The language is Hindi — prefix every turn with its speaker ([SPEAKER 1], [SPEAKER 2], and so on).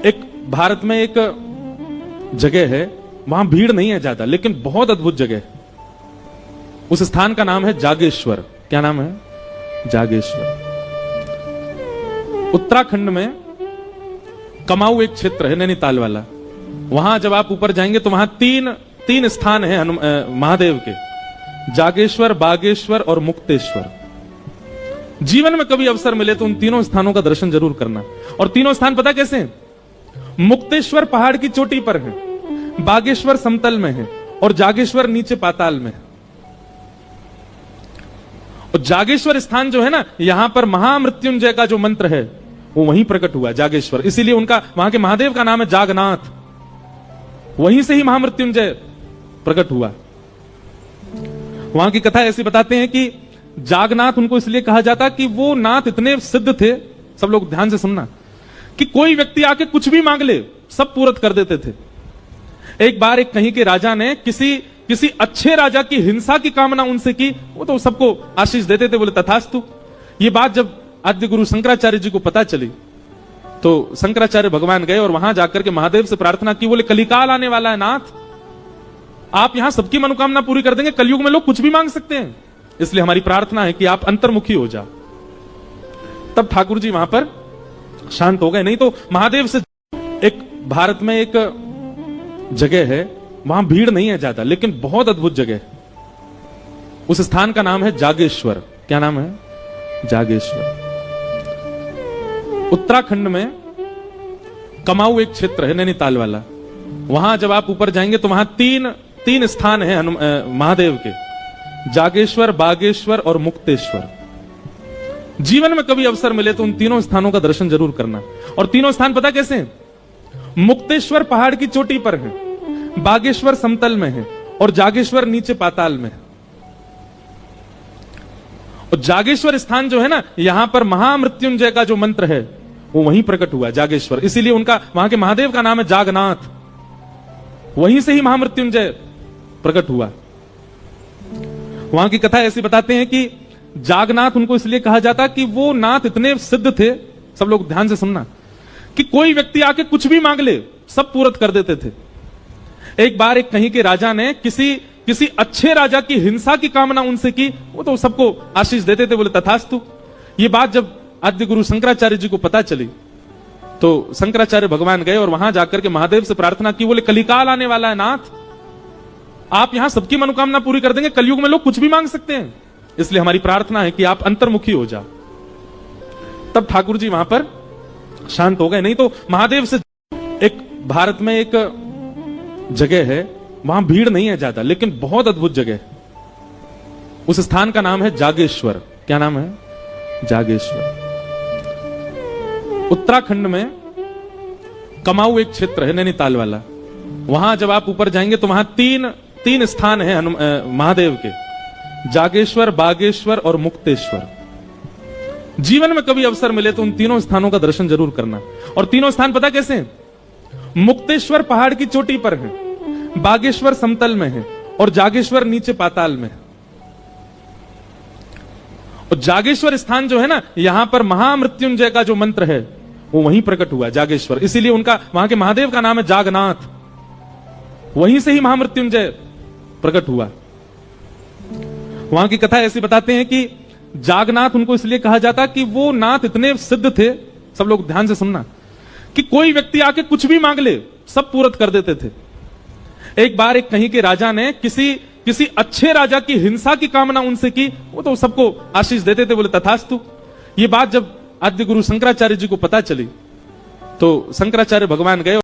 [SPEAKER 1] एक भारत में एक जगह है, वहां भीड़ नहीं है ज्यादा, लेकिन बहुत अद्भुत जगह है। उस स्थान का नाम है जागेश्वर। क्या नाम है? जागेश्वर। उत्तराखंड में कमाऊ एक क्षेत्र है, नैनीताल वाला। वहां जब आप ऊपर जाएंगे तो वहां तीन स्थान है महादेव के, जागेश्वर, बागेश्वर और मुक्तेश्वर। जीवन में कभी अवसर मिले तो उन तीनों स्थानों का दर्शन जरूर करना। और तीनों स्थान पता कैसे हैं? मुक्तेश्वर पहाड़ की चोटी पर है, बागेश्वर समतल में है और जागेश्वर नीचे पाताल में है। और जागेश्वर स्थान जो है ना, यहां पर महामृत्युंजय का जो मंत्र है वो वहीं प्रकट हुआ, जागेश्वर। इसीलिए उनका, वहां के महादेव का नाम है जागनाथ। वहीं से ही महामृत्युंजय प्रकट हुआ। वहां की कथा ऐसी बताते हैं कि जागनाथ उनको इसलिए कहा जाता कि वो नाथ इतने सिद्ध थे, सब लोग ध्यान से सुनना, कि कोई व्यक्ति आके कुछ भी मांग ले सब पूरत कर देते थे। एक बार एक कहीं के राजा ने किसी अच्छे राजा की हिंसा की कामना उनसे की, वो तो सबको आशीष देते थे, बोले तथास्तु। ये बात जब आद्य गुरु शंकराचार्य जी को पता चली तो शंकराचार्य भगवान गए और वहां जाकर के महादेव से प्रार्थना की, बोले कलिकाल आने वाला है नाथ, आप यहां सबकी मनोकामना पूरी कर देंगे। कलयुग में लोग कुछ भी मांग सकते हैं, इसलिए हमारी प्रार्थना है कि आप अंतर्मुखी हो जाओ। तब ठाकुर जी वहां पर शांत हो गए। नहीं तो महादेव से, एक भारत में एक जगह है, वहां भीड़ नहीं है ज्यादा, लेकिन बहुत अद्भुत जगह है। उस स्थान का नाम है जागेश्वर। क्या नाम है? जागेश्वर। उत्तराखंड में कमाऊ एक क्षेत्र है, नैनीताल वाला। वहां जब आप ऊपर जाएंगे तो वहां तीन स्थान है महादेव के, जागेश्वर, बागेश्वर और मुक्तेश्वर। जीवन में कभी अवसर मिले तो उन तीनों स्थानों का दर्शन जरूर करना। और तीनों स्थान पता कैसे हैं? मुक्तेश्वर पहाड़ की चोटी पर है, बागेश्वर समतल में है और जागेश्वर नीचे पाताल में है। और जागेश्वर स्थान जो है ना, यहां पर महामृत्युंजय का जो मंत्र है वो वहीं प्रकट हुआ, जागेश्वर। इसीलिए उनका, वहां के महादेव का नाम है जागनाथ। वहीं से ही महामृत्युंजय प्रकट हुआ। वहां की कथा ऐसी बताते हैं कि जागनाथ उनको इसलिए कहा जाता कि वो नाथ इतने सिद्ध थे, सब लोग ध्यान से सुनना, कि कोई व्यक्ति आके कुछ भी मांग ले सब पूरत कर देते थे। एक बार एक कहीं के राजा ने किसी अच्छे राजा की हिंसा की कामना उनसे की, वो तो सबको आशीष देते थे, बोले तथास्तु। ये बात जब आद्य गुरु शंकराचार्य जी को पता चली तो शंकराचार्य भगवान गए और वहां जाकर के महादेव से प्रार्थना की, बोले कलिकाल आने वाला है नाथ, आप यहां सबकी मनोकामना पूरी कर देंगे। कलयुग में लोग कुछ भी मांग सकते हैं, इसलिए हमारी प्रार्थना है कि आप अंतर्मुखी हो जाओ। तब ठाकुर जी वहां पर शांत हो गए। नहीं तो महादेव से, एक भारत में एक जगह है, वहां भीड़ नहीं है ज्यादा, लेकिन बहुत अद्भुत जगह है। उस स्थान का नाम है जागेश्वर। क्या नाम है? जागेश्वर। उत्तराखंड में कमाऊ एक क्षेत्र है, नैनीताल वाला। वहां जब आप ऊपर जाएंगे तो वहां तीन स्थान है महादेव के, जागेश्वर, बागेश्वर और मुक्तेश्वर। जीवन में कभी अवसर मिले तो उन तीनों स्थानों का दर्शन जरूर करना। और तीनों स्थान पता कैसे हैं? मुक्तेश्वर पहाड़ की चोटी पर है, बागेश्वर समतल में है और जागेश्वर नीचे पाताल में है। और जागेश्वर स्थान जो है ना, यहां पर महामृत्युंजय का जो मंत्र है वो वहीं प्रकट हुआ, जागेश्वर। इसीलिए उनका, वहां के महादेव का नाम है जागनाथ। वहीं से ही महामृत्युंजय प्रकट हुआ। वहां की कथा ऐसी बताते हैं कि जागनाथ उनको इसलिए कहा जाता कि वो नाथ इतने सिद्ध थे, सब लोग ध्यान से सुनना, कि कोई व्यक्ति आके कुछ भी मांग ले सब पूरत कर देते थे। एक बार एक कहीं के राजा ने किसी अच्छे राजा की हिंसा की कामना उनसे की, वो तो सबको आशीष देते थे, बोले तथास्तु। ये बात जब आद्य गुरु शंकराचार्य जी को पता चली तो शंकराचार्य भगवान गए